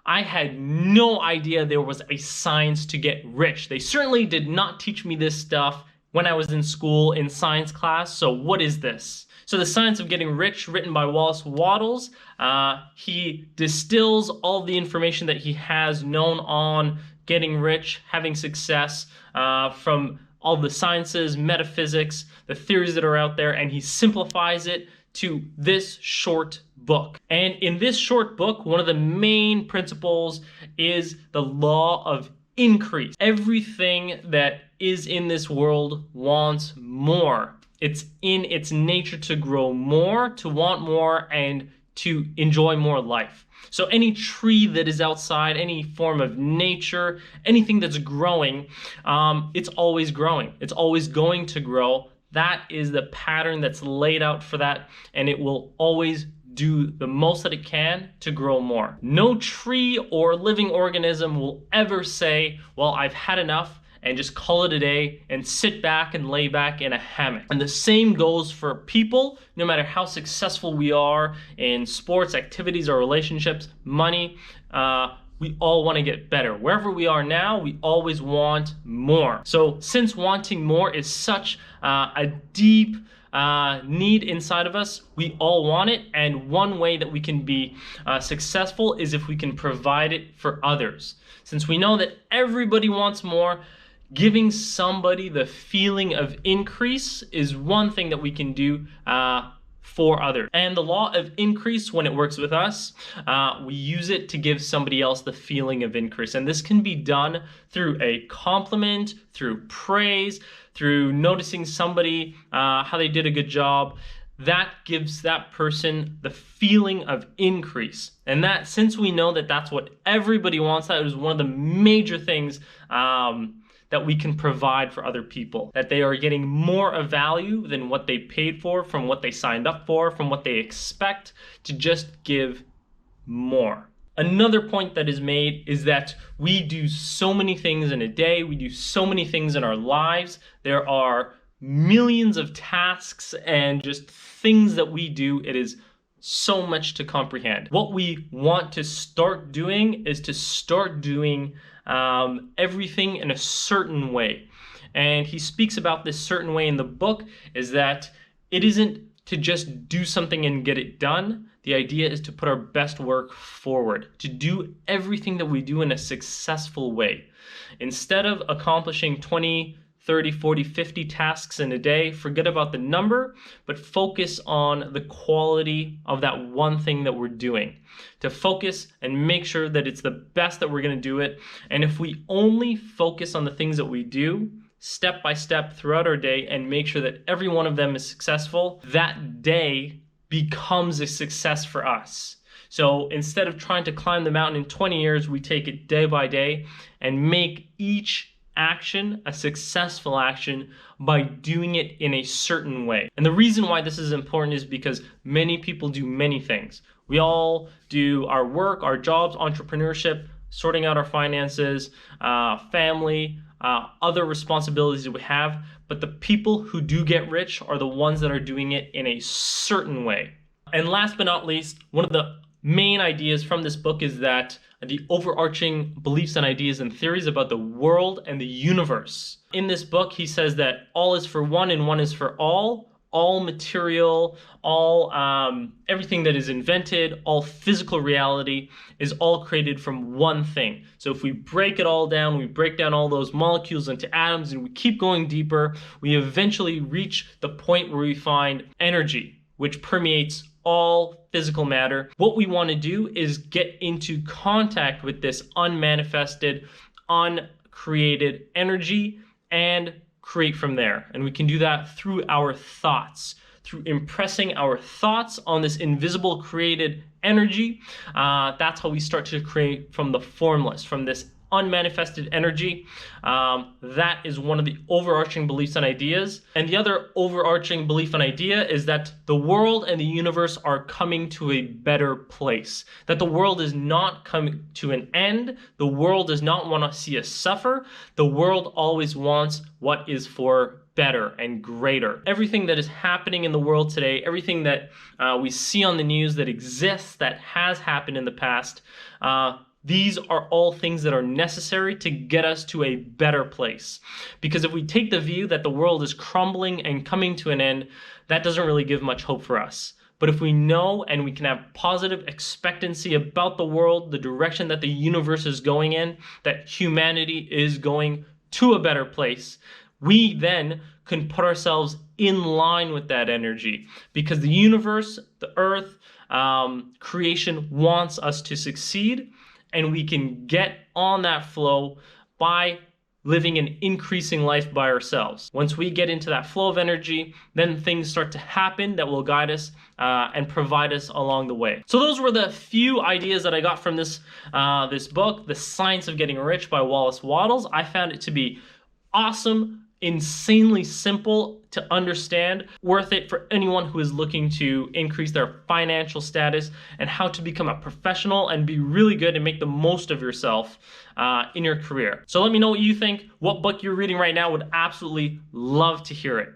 I had no idea there was a science to get rich. They certainly did not teach me this stuff when I was in school in science class. So what is this? So The Science of Getting Rich, written by Wallace Wattles. He distills all the information that he has known on getting rich, having success, from all the sciences, metaphysics, the theories that are out there, and he simplifies it to this short book. And in this short book, one of the main principles is the law of increase. Everything that is in this world wants more. It's in its nature to grow more, to want more, and to enjoy more life. So any tree that is outside, any form of nature, anything that's growing, it's always growing. It's always going to grow. That is the pattern that's laid out for that, and it will always do the most that it can to grow more. No tree or living organism will ever say, well, I've had enough, and just call it a day and sit back and lay back in a hammock. And the same goes for people, no matter how successful we are in sports, activities, or relationships, money. We all want to get better. Wherever we are now, we always want more. So since wanting more is such a deep need inside of us, we all want it, and one way that we can be successful is if we can provide it for others. Since we know that everybody wants more, giving somebody the feeling of increase is one thing that we can do for others. And the law of increase, when it works with us, we use it to give somebody else the feeling of increase. And this can be done through a compliment, through praise, through noticing somebody, how they did a good job. That gives that person the feeling of increase. And that, since we know that that's what everybody wants, that is one of the major things that we can provide for other people, that they are getting more of value than what they paid for, from what they signed up for, from what they expect, to just give more. Another point that is made is that we do so many things in a day, we do so many things in our lives. There are millions of tasks and just things that we do. It is so much to comprehend. What we want to start doing is to start doing everything in a certain way. And he speaks about this certain way in the book, is that it isn't to just do something and get it done. The idea is to put our best work forward, to do everything that we do in a successful way. Instead of accomplishing 20, 30, 40, 50 tasks in a day, forget about the number, but focus on the quality of that one thing that we're doing. To focus and make sure that it's the best that we're going to do it. And if we only focus on the things that we do, step by step throughout our day, and make sure that every one of them is successful, that day becomes a success for us. So instead of trying to climb the mountain in 20 years, we take it day by day and make each action a successful action by doing it in a certain way. And the reason why this is important is because many people do many things. We all do our work, our jobs, entrepreneurship, sorting out our finances, family, other responsibilities that we have. But the people who do get rich are the ones that are doing it in a certain way. And last but not least, one of the main ideas from this book is that the overarching beliefs and ideas and theories about the world and the universe. In this book, he says that all is for one and one is for all material, everything that is invented, all physical reality is all created from one thing. So if we break it all down, we break down all those molecules into atoms, and we keep going deeper, we eventually reach the point where we find energy, which permeates all physical matter. What we want to do is get into contact with this unmanifested, uncreated energy and create from there. And we can do that through our thoughts, through impressing our thoughts on this invisible created energy. That's how we start to create from the formless, from this unmanifested energy. That is one of the overarching beliefs and ideas. And the other overarching belief and idea is that the world and the universe are coming to a better place. That the world is not coming to an end. The world does not want to see us suffer. The world always wants what is for better and greater. Everything that is happening in the world today, everything that we see on the news that exists, that has happened in the past, These are all things that are necessary to get us to a better place. Because if we take the view that the world is crumbling and coming to an end, that doesn't really give much hope for us. But if we know and we can have positive expectancy about the world, the direction that the universe is going in, that humanity is going to a better place, we then can put ourselves in line with that energy, because the universe, the earth, creation wants us to succeed, and we can get on that flow by living an increasing life by ourselves. Once we get into that flow of energy, then things start to happen that will guide us and provide us along the way. So those were the few ideas that I got from this book, The Science of Getting Rich by Wallace Wattles. I found it to be awesome, insanely simple to understand, worth it for anyone who is looking to increase their financial status and how to become a professional and be really good and make the most of yourself in your career. So let me know what you think, what book you're reading right now. Would absolutely love to hear it.